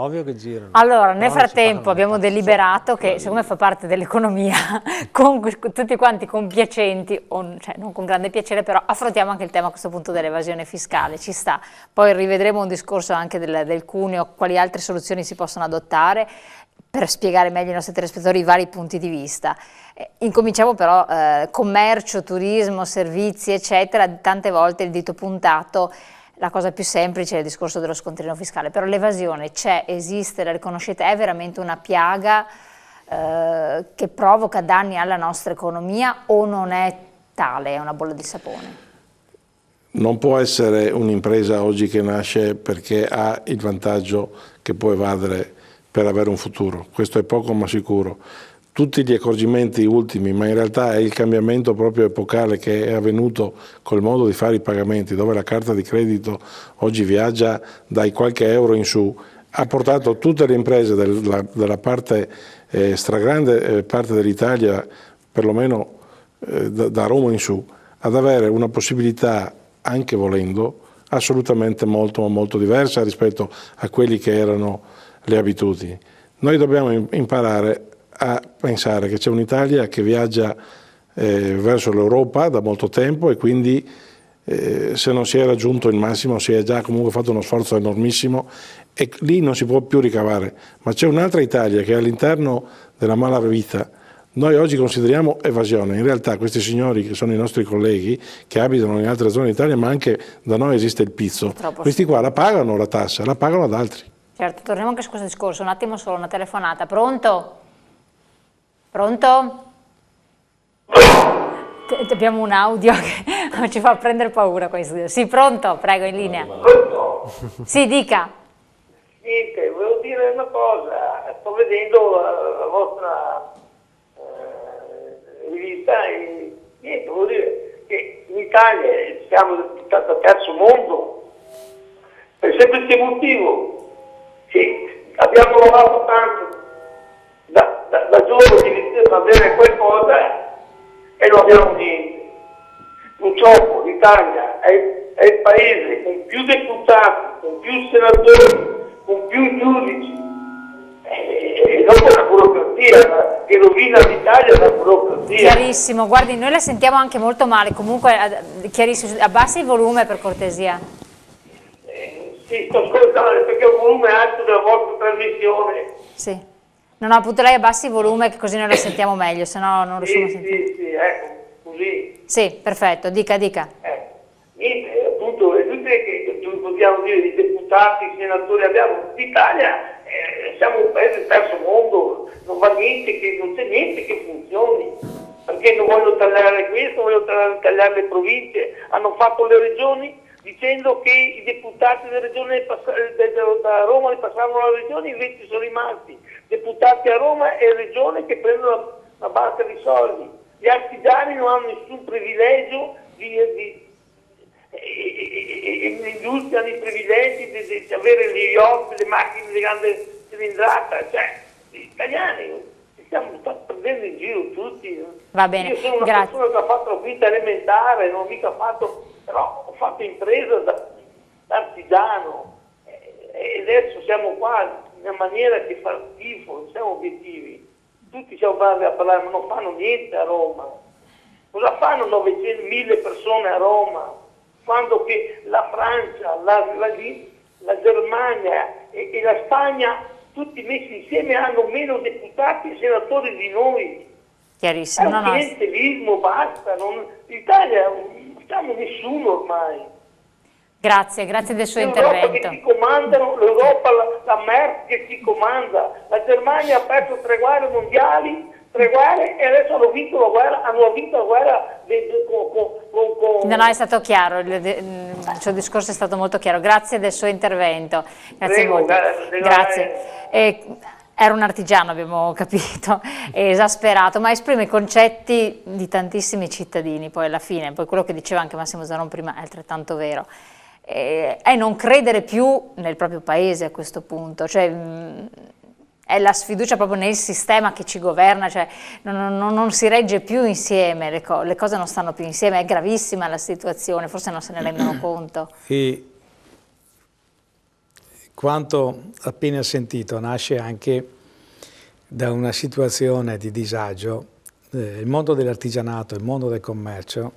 ovvio che girano. Allora, nel Però non si frattempo pagano abbiamo le tasse. deliberato che, siccome fa parte dell'economia, tutti quanti compiacenti, cioè non con grande piacere, però affrontiamo anche il tema a questo punto dell'evasione fiscale, ci sta. Poi rivedremo un discorso anche del cuneo, quali altre soluzioni si possono adottare per spiegare meglio ai nostri telespettatori i vari punti di vista. Incominciamo però, commercio, turismo, servizi, eccetera, tante volte il dito puntato. La cosa più semplice è il discorso dello scontrino fiscale, però l'evasione c'è, esiste, la riconoscete, è veramente una piaga che provoca danni alla nostra economia o non è tale, è una bolla di sapone? Non può essere un'impresa oggi che nasce perché ha il vantaggio che può evadere per avere un futuro, questo è poco ma sicuro. Tutti gli accorgimenti ultimi, ma in realtà è il cambiamento proprio epocale che è avvenuto col modo di fare i pagamenti, dove la carta di credito oggi viaggia dai qualche euro in su, ha portato tutte le imprese della parte stragrande parte dell'Italia, perlomeno da Roma in su, ad avere una possibilità, anche volendo, assolutamente molto diversa rispetto a quelli che erano le abitudini. Noi dobbiamo imparare a pensare che c'è un'Italia che viaggia verso l'Europa da molto tempo e quindi se non si è raggiunto il massimo si è già comunque fatto uno sforzo enormissimo e lì non si può più ricavare, ma c'è un'altra Italia che è all'interno della malavita. Noi oggi consideriamo evasione, in realtà questi signori che sono i nostri colleghi che abitano in altre zone d'Italia, ma anche da noi esiste il pizzo, questi qua la pagano la tassa, la pagano ad altri. Certo, torniamo anche su questo discorso, un attimo solo, una telefonata. Pronto? Pronto? Abbiamo un audio che ci fa prendere paura qua in studio. Sì, pronto? Prego, in linea. Pronto? Sì, dica. Niente, volevo dire una cosa, sto vedendo la vostra rivista e niente, volevo dire che in Italia siamo da terzo mondo per il semplice motivo che abbiamo lavorato tanto da giovani per avere qualcosa e non abbiamo niente. Purtroppo l'Italia è il paese con più deputati, con più senatori, con più giudici e dopo la burocrazia che rovina l'Italia, la burocrazia. Chiarissimo, guardi, noi la sentiamo anche molto male, comunque chiarissimo, abbassi il volume per cortesia. Sì, sto ascoltando perché ho un volume alto della vostra trasmissione. Sì, no, appunto lei abbassi il volume che così noi la sentiamo meglio, se no non riusciamo a sentire. Sì, ecco, così. Sì, perfetto, dica. Niente, appunto, è inutile che dobbiamo dire di deputati, senatori abbiamo. L'Italia siamo un paese del terzo mondo, non va niente, non c'è niente che funzioni. Perché non vogliono tagliare questo, non vogliono tagliare le province, hanno fatto le regioni dicendo che i deputati delle regioni da Roma li passavano alle regioni, invece sono rimasti deputati a Roma e regione che prendono una barca di soldi. Gli artigiani non hanno nessun privilegio l'industria hanno i privilegi di avere gli yacht, le macchine di grande cilindrata, cioè gli italiani ci stiamo prendendo in giro tutti. Va bene, io sono una persona che ha fatto la quinta elementare, non ho mica fatto, però ho fatto impresa da artigiano e adesso siamo qua in una maniera che fa schifo, non siamo obiettivi. Tutti siamo bravi a parlare, ma non fanno niente a Roma. Cosa fanno 900.000 persone a Roma? Quando che la Francia, la Germania e la Spagna, tutti messi insieme, hanno meno deputati e senatori di noi. Chiarissimo. È un clientelismo, basta. L'Italia non siamo nessuno ormai. Grazie del suo intervento. L'Europa che ti comandano, l'Europa, la Merkel che ti comanda. La Germania ha perso 3 guerre mondiali, 3 guerre, e adesso hanno vinto la guerra con... No, è stato chiaro, il suo discorso è stato molto chiaro. Grazie del suo intervento. Grazie molto. Grazie. Era un artigiano, abbiamo capito, esasperato, ma esprime i concetti di tantissimi cittadini, poi alla fine, poi quello che diceva anche Massimo Zanon prima è altrettanto vero. È non credere più nel proprio paese a questo punto, cioè è la sfiducia proprio nel sistema che ci governa, cioè non si regge più insieme, le cose non stanno più insieme, è gravissima la situazione, forse non se ne rendono conto. E quanto appena sentito nasce anche da una situazione di disagio. Il mondo dell'artigianato, il mondo del commercio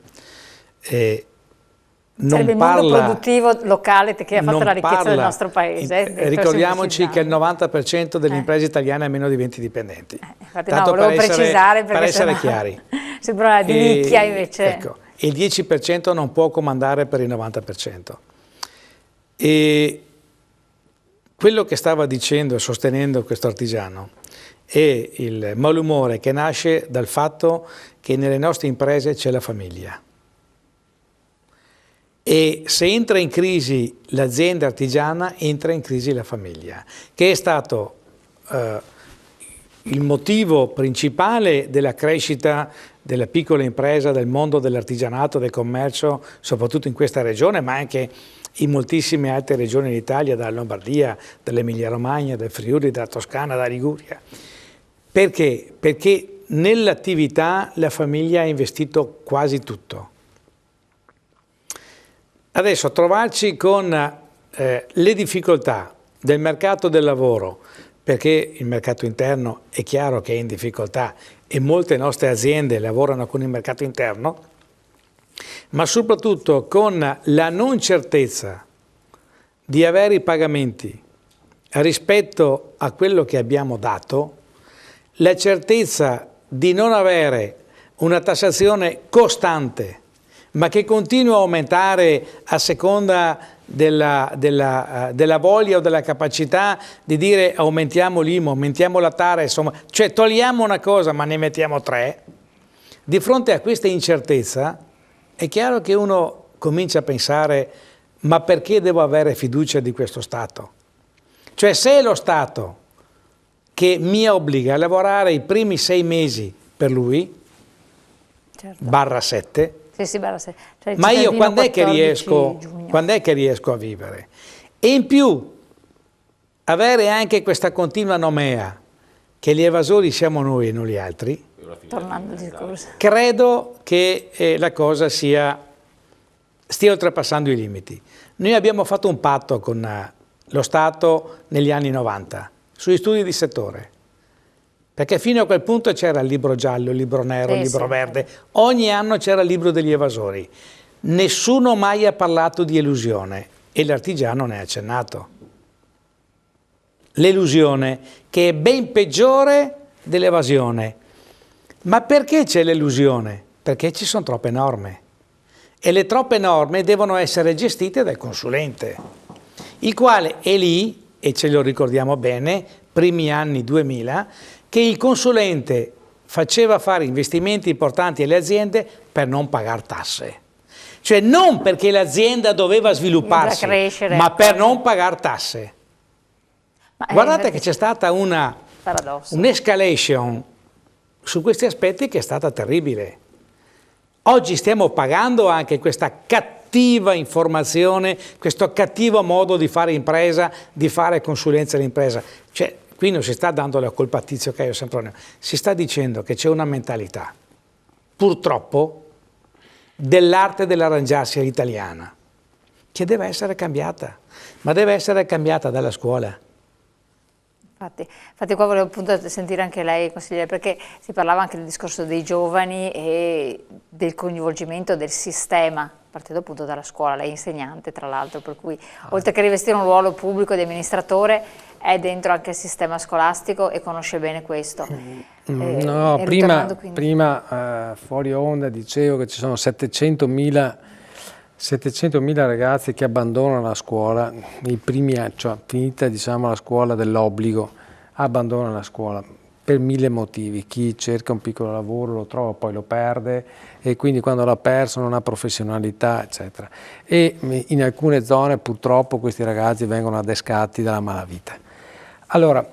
sarebbe il mondo produttivo locale che ha fatto la ricchezza del nostro paese. Ricordiamoci che il 90% delle imprese italiane ha meno di 20 dipendenti. Infatti no, volevo precisare per essere chiari. Sembra una di nicchia invece. Ecco, il 10% non può comandare per il 90%. E quello che stava dicendo e sostenendo questo artigiano è il malumore che nasce dal fatto che nelle nostre imprese c'è la famiglia. E se entra in crisi l'azienda artigiana, entra in crisi la famiglia, che è stato il motivo principale della crescita della piccola impresa, del mondo dell'artigianato, del commercio, soprattutto in questa regione, ma anche in moltissime altre regioni d'Italia, dalla Lombardia, dall'Emilia Romagna, dal Friuli, dalla Toscana, dalla Liguria. Perché? Perché nell'attività la famiglia ha investito quasi tutto. Adesso trovarci con le difficoltà del mercato del lavoro, perché il mercato interno è chiaro che è in difficoltà e molte nostre aziende lavorano con il mercato interno, ma soprattutto con la non certezza di avere i pagamenti rispetto a quello che abbiamo dato, la certezza di non avere una tassazione costante ma che continua a aumentare a seconda della voglia o della capacità di dire aumentiamo l'IMU, aumentiamo la TARE, insomma, cioè togliamo una cosa ma ne mettiamo tre. Di fronte a questa incertezza è chiaro che uno comincia a pensare ma perché devo avere fiducia di questo Stato? Cioè se è lo Stato che mi obbliga a lavorare i primi 6 mesi per lui, certo. /7, cioè ma io quando è che riesco a vivere? E in più avere anche questa continua nomea che gli evasori siamo noi e non gli altri, tornando al discorso, credo che la cosa stia oltrepassando i limiti. Noi abbiamo fatto un patto con lo Stato negli anni 90 sugli studi di settore. Perché fino a quel punto c'era il libro giallo, il libro nero, il libro verde. Ogni anno c'era il libro degli evasori. Nessuno mai ha parlato di elusione e l'artigiano ne ha accennato. L'elusione, che è ben peggiore dell'evasione. Ma perché c'è l'elusione? Perché ci sono troppe norme. E le troppe norme devono essere gestite dal consulente, il quale è lì, e ce lo ricordiamo bene, primi anni 2000, che il consulente faceva fare investimenti importanti alle aziende per non pagare tasse. Cioè non perché l'azienda doveva svilupparsi, ma per non pagare tasse. Guardate che c'è stata un'escalation su questi aspetti che è stata terribile. Oggi stiamo pagando anche questa cattiva informazione, questo cattivo modo di fare impresa, di fare consulenza all'impresa. Cioè, qui non si sta dando la colpa a Tizio Caio Sempronio, si sta dicendo che c'è una mentalità, purtroppo, dell'arte dell'arrangiarsi all'italiana, che deve essere cambiata, ma deve essere cambiata dalla scuola. Infatti qua volevo appunto sentire anche lei, consigliere, perché si parlava anche del discorso dei giovani e del coinvolgimento del sistema, partendo appunto dalla scuola. Lei è insegnante tra l'altro, per cui oltre che rivestire un ruolo pubblico di amministratore è dentro anche il sistema scolastico e conosce bene questo. No, prima fuori onda dicevo che ci sono 700.000 ragazzi che abbandonano la scuola nei primi anni, cioè finita diciamo la scuola dell'obbligo, abbandonano la scuola per 1000 motivi. Chi cerca un piccolo lavoro lo trova, poi lo perde e quindi quando l'ha perso non ha professionalità, eccetera. E in alcune zone purtroppo questi ragazzi vengono adescati dalla malavita. Allora,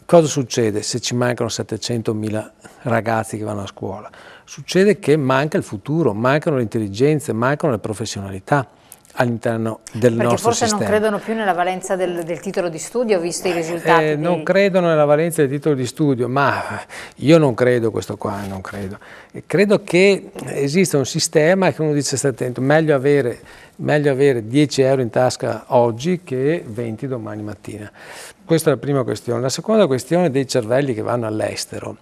cosa succede se ci mancano 700.000 ragazzi che vanno a scuola? Succede che manca il futuro, mancano le intelligenze, mancano le professionalità all'interno del nostro sistema. Perché forse non credono più nella valenza del titolo di studio, visto i risultati. Non credono nella valenza del titolo di studio, ma io non credo questo qua, non credo. Credo che esista un sistema che uno dice: stai attento, meglio avere 10 euro in tasca oggi che 20 domani mattina. Questa è la prima questione. La seconda questione dei cervelli che vanno all'estero.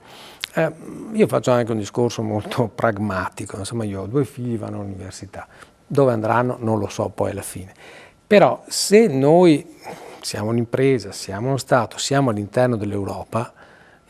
Io faccio anche un discorso molto pragmatico, insomma io ho 2 figli, vanno all'università. Dove andranno non lo so poi alla fine, però se noi siamo un'impresa, siamo uno Stato, siamo all'interno dell'Europa,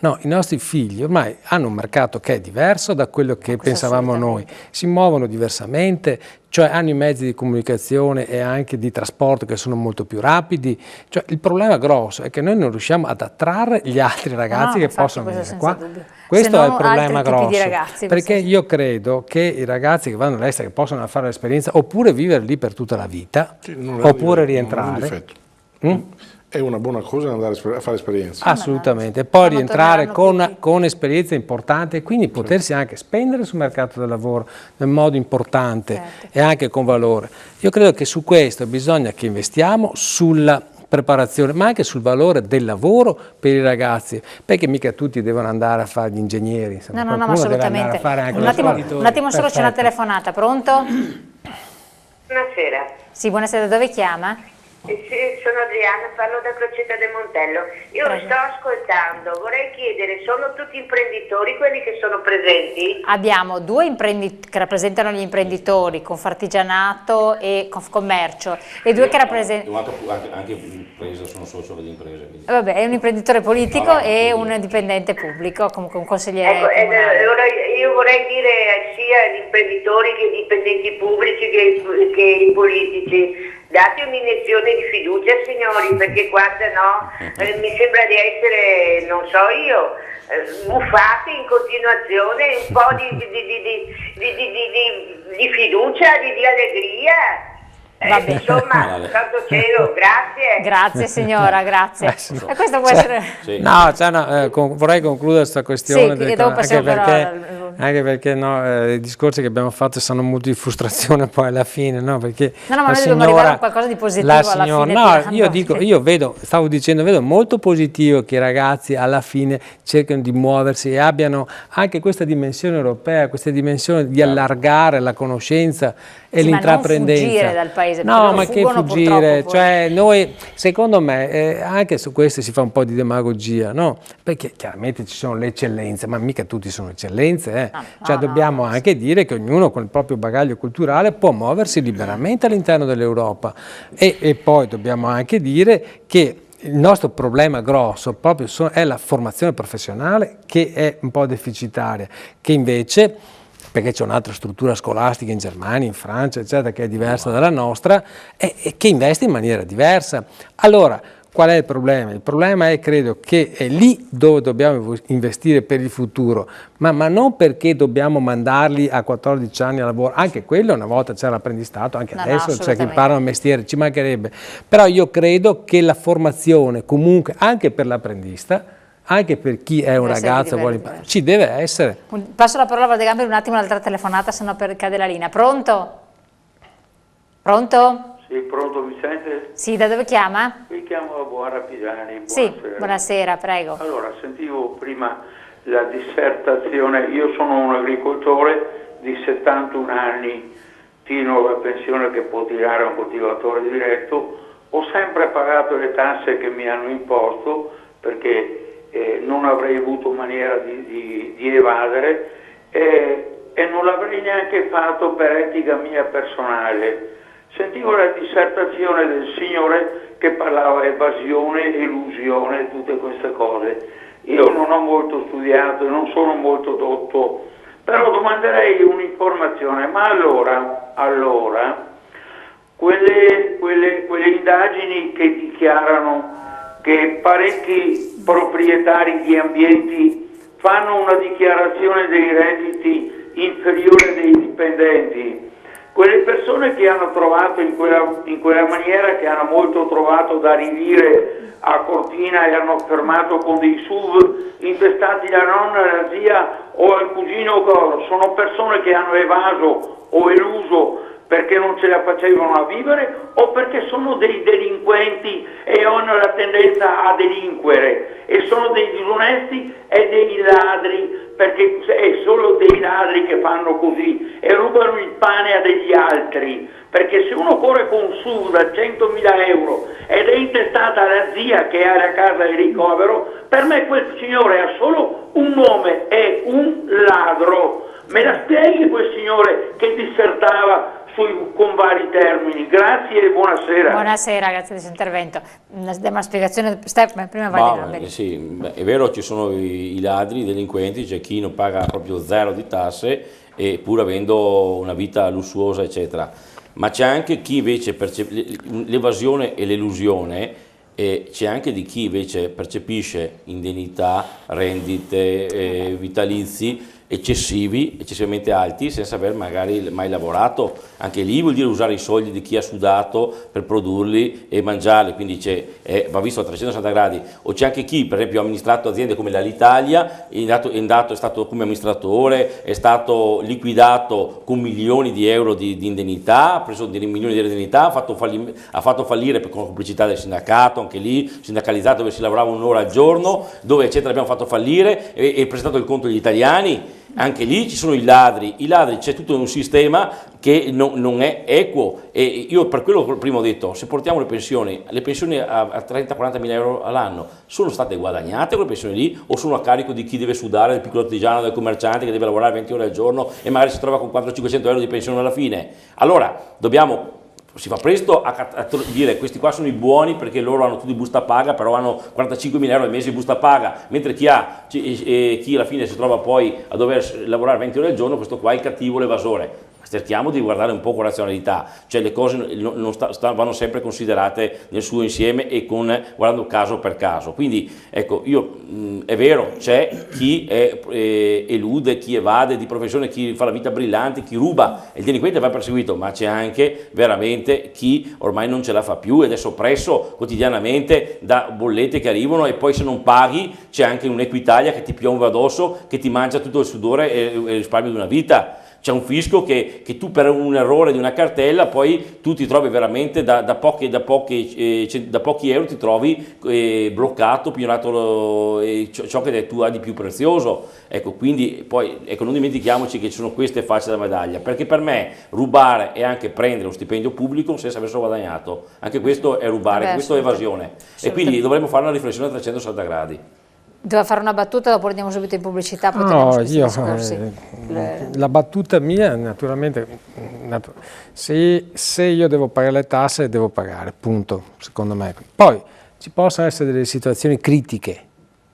no, i nostri figli ormai hanno un mercato che è diverso da quello che pensavamo noi, si muovono diversamente, cioè hanno i mezzi di comunicazione e anche di trasporto che sono molto più rapidi, cioè il problema grosso è che noi non riusciamo ad attrarre gli altri ragazzi che possono venire qua. Dubbio. Questo è il problema grosso, ragazzi, perché io credo che i ragazzi che vanno all'estero, che possono fare l'esperienza, oppure vivere lì per tutta la vita, oppure rientrare. È una buona cosa andare a fare esperienza. Assolutamente, e poi rientrare con esperienze importanti e quindi potersi anche spendere sul mercato del lavoro nel modo importante e anche con valore. Io credo che su questo bisogna che investiamo sulla preparazione, ma anche sul valore del lavoro per i ragazzi, perché mica tutti devono andare a fare gli ingegneri, insomma, no, assolutamente. Un attimo solo, c'è una telefonata, pronto? Buonasera. Sì, buonasera, da dove chiama? Sì, sono Adriana, parlo da Crocetta del Montello. Io vi sto ascoltando, vorrei chiedere, sono tutti imprenditori quelli che sono presenti? Abbiamo 2 che rappresentano gli imprenditori, Confartigianato e Confcommercio, e 2 che rappresentano... Anche impresa, sono socio delle imprese. Quindi. Vabbè, è un imprenditore politico e un dipendente pubblico, comunque un consigliere comunale. Allora io vorrei dire sia agli imprenditori che ai dipendenti pubblici che ai politici: date un'iniezione di fiducia, signori, perché guarda, no, mi sembra di essere, non so io, buffate in continuazione, un po' di fiducia, di allegria. Insomma, santo cielo, grazie. Grazie signora, grazie. E questo può essere... Sì. No, vorrei concludere questa questione, anche perché i discorsi che abbiamo fatto sono molto di frustrazione poi alla fine, no? Perché ma noi dobbiamo arrivare a qualcosa di positivo alla fine. No, io vedo molto positivo che i ragazzi alla fine cercano di muoversi e abbiano anche questa dimensione europea, questa dimensione di allargare la conoscenza e l'intraprendenza. Ma non fuggire dal paese, no, ma che fuggire, cioè noi, secondo me, anche su questo si fa un po' di demagogia, no? Perché chiaramente ci sono le eccellenze, ma mica tutti sono eccellenze, dobbiamo anche dire che ognuno con il proprio bagaglio culturale può muoversi liberamente all'interno dell'Europa e poi dobbiamo anche dire che il nostro problema grosso proprio è la formazione professionale, che è un po' deficitaria, che invece, perché c'è un'altra struttura scolastica in Germania, in Francia, eccetera, che è diversa dalla nostra e che investe in maniera diversa. Allora, qual è il problema? Il problema è, credo, che è lì dove dobbiamo investire per il futuro, ma non perché dobbiamo mandarli a 14 anni a lavoro, anche quello una volta c'era l'apprendistato, anche adesso c'è chi imparano il mestiere, ci mancherebbe, però io credo che la formazione comunque anche per l'apprendista, anche per chi è un ragazzo e vuole imparare, ci deve essere. Passo la parola a Valdegamberi un attimo, un'altra telefonata, se no cade la linea. Pronto? Pronto? Sì, pronto, mi sente? Sì, da dove chiama? Mi chiamo Buona Pisani. Sì, buonasera, prego. Allora, sentivo prima la dissertazione, io sono un agricoltore di 71 anni, fino alla pensione che può tirare un coltivatore diretto, ho sempre pagato le tasse che mi hanno imposto perché non avrei avuto maniera di evadere e non l'avrei neanche fatto per etica mia personale. Sentivo la dissertazione del signore che parlava evasione, elusione, tutte queste cose. Io non ho molto studiato e non sono molto dotto, però domanderei un'informazione. Ma allora quelle indagini che dichiarano che parecchi proprietari di ambienti fanno una dichiarazione dei redditi inferiore dei dipendenti, quelle persone che hanno trovato in quella maniera, che hanno molto trovato da ridire a Cortina e hanno fermato con dei SUV intestati alla nonna, alla zia o al cugino, sono persone che hanno evaso o eluso perché non ce la facevano a vivere o perché sono dei delinquenti e hanno la tendenza a delinquere e sono dei disonesti e dei ladri, perché è solo dei ladri che fanno così e rubano il pane a degli altri, perché se uno corre con su da 100.000 euro ed è intestata alla zia che ha la casa di ricovero, per me quel signore ha solo un nome, è un ladro. Me la spieghi quel signore che dissertava con vari termini? Grazie e buonasera. Buonasera, grazie del suo intervento. Una spiegazione, prima vai. Sì, è vero, ci sono i ladri, i delinquenti, c'è chi non paga proprio zero di tasse, pur avendo una vita lussuosa, eccetera. Ma c'è anche chi invece l'evasione e l'elusione, c'è anche di chi invece percepisce indennità, rendite, vitalizi eccessivamente alti senza aver magari mai lavorato. Anche lì vuol dire usare i soldi di chi ha sudato per produrli e mangiarli, quindi va visto a 360 gradi. O c'è anche chi per esempio ha amministrato aziende come l'Alitalia, è stato come amministratore, è stato liquidato con milioni di euro di indennità, ha preso dei milioni di euro di indennità, ha fatto fallire con la complicità del sindacato, anche lì sindacalizzato dove si lavorava un'ora al giorno, dove eccetera abbiamo fatto fallire e presentato il conto agli italiani. Anche lì ci sono i ladri, c'è tutto un sistema che non è equo, e io per quello prima ho detto, se portiamo le pensioni a 30-40 mila euro all'anno, sono state guadagnate quelle pensioni lì o sono a carico di chi deve sudare, del piccolo artigiano, del commerciante che deve lavorare 20 ore al giorno e magari si trova con 400-500 euro di pensione alla fine? Allora si fa presto a dire questi qua sono i buoni perché loro hanno tutti busta paga, però hanno 45.000 euro al mese di busta paga, mentre chi alla fine si trova poi a dover lavorare 20 ore al giorno, questo qua è il cattivo, l'evasore. Cerchiamo di guardare un po' con razionalità, cioè le cose vanno sempre considerate nel suo insieme e guardando caso per caso. Quindi ecco, è vero, c'è chi elude, chi evade di professione, chi fa la vita brillante, chi ruba, il delinquente va perseguito, ma c'è anche veramente chi ormai non ce la fa più ed è soppresso quotidianamente da bollette che arrivano, e poi se non paghi c'è anche un'Equitalia che ti piomba addosso, che ti mangia tutto il sudore e il risparmio di una vita. C'è un fisco che tu per un errore di una cartella poi tu ti trovi veramente da pochi euro ti trovi bloccato, pignorato ciò che tu hai di più prezioso. Ecco, quindi poi non dimentichiamoci che ci sono queste facce della medaglia, perché per me rubare è anche prendere uno stipendio pubblico senza averlo guadagnato, anche questo è rubare, questo è evasione, e quindi dovremmo fare una riflessione a 360 gradi. Devo fare una battuta, dopo andiamo subito in pubblicità, poi teniamo questi discorsi. La battuta mia, naturalmente, se io devo pagare le tasse, devo pagare, punto, secondo me. Poi ci possono essere delle situazioni critiche,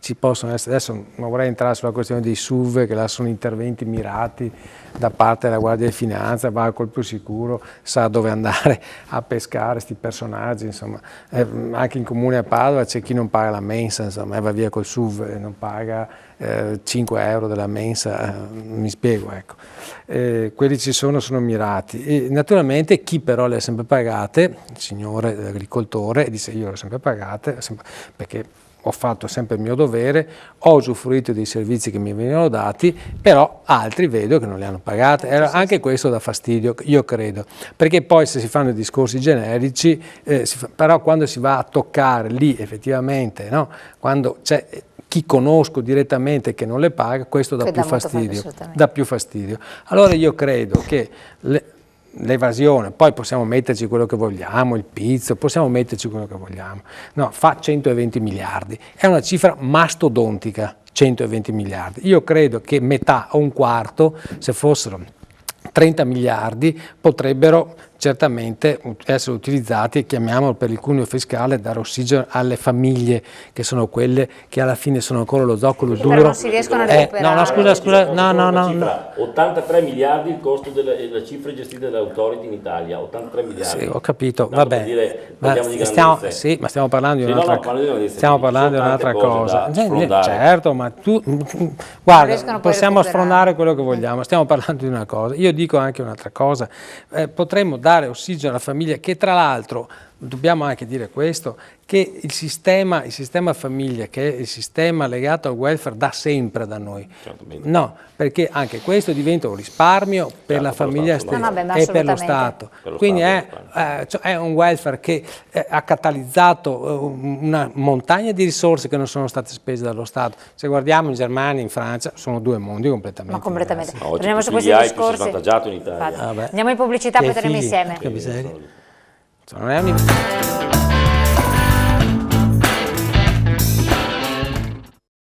adesso non vorrei entrare sulla questione dei SUV, che là sono interventi mirati da parte della Guardia di Finanza, va a colpo sicuro, sa dove andare a pescare questi personaggi, insomma. Anche in comune a Padova c'è chi non paga la mensa, insomma, va via col SUV e non paga 5 euro della mensa, mi spiego, ecco. Quelli ci sono mirati. E naturalmente chi però le ha sempre pagate, il signore l'agricoltore, dice io le ho sempre pagate, perché ho fatto sempre il mio dovere, ho usufruito dei servizi che mi venivano dati, però altri vedo che non li hanno pagate. Anche questo dà fastidio, io credo, perché poi se si fanno i discorsi generici, però quando si va a toccare lì effettivamente, no? Quando c'è chi conosco direttamente che non le paga, questo dà più fastidio. Allora io credo che l'evasione, poi possiamo metterci quello che vogliamo, il pizzo, possiamo metterci quello che vogliamo, no, fa 120 miliardi, è una cifra mastodontica, 120 miliardi, io credo che metà o un quarto, se fossero 30 miliardi, potrebbero certamente essere utilizzati, chiamiamolo, per il cuneo fiscale, dare ossigeno alle famiglie, che sono quelle che alla fine sono ancora lo zoccolo duro. Non si riescono a recuperare. Scusa, no. 83 miliardi il costo delle cifre gestite dall'Authority in Italia, 83 miliardi. Sì, ho capito, va bene. Ma stiamo parlando di un'altra cosa. Certo, ma guarda, possiamo sfrondare quello che vogliamo, stiamo parlando di una cosa. Io dico anche un'altra cosa, potremmo dare ossigeno alla famiglia, che tra l'altro dobbiamo anche dire questo, che il sistema famiglia, che è il sistema legato al welfare da sempre da noi, no, perché anche questo diventa un risparmio per la famiglia stessa e per lo Stato. Quindi è un welfare che ha catalizzato una montagna di risorse che non sono state spese dallo Stato. Se guardiamo in Germania, in Francia, sono due mondi completamente diversi. Oggi torniamo su questi discorsi. Più svantaggiato in Italia. Andiamo in pubblicità, poi torniamo insieme. Che miseria. Non è un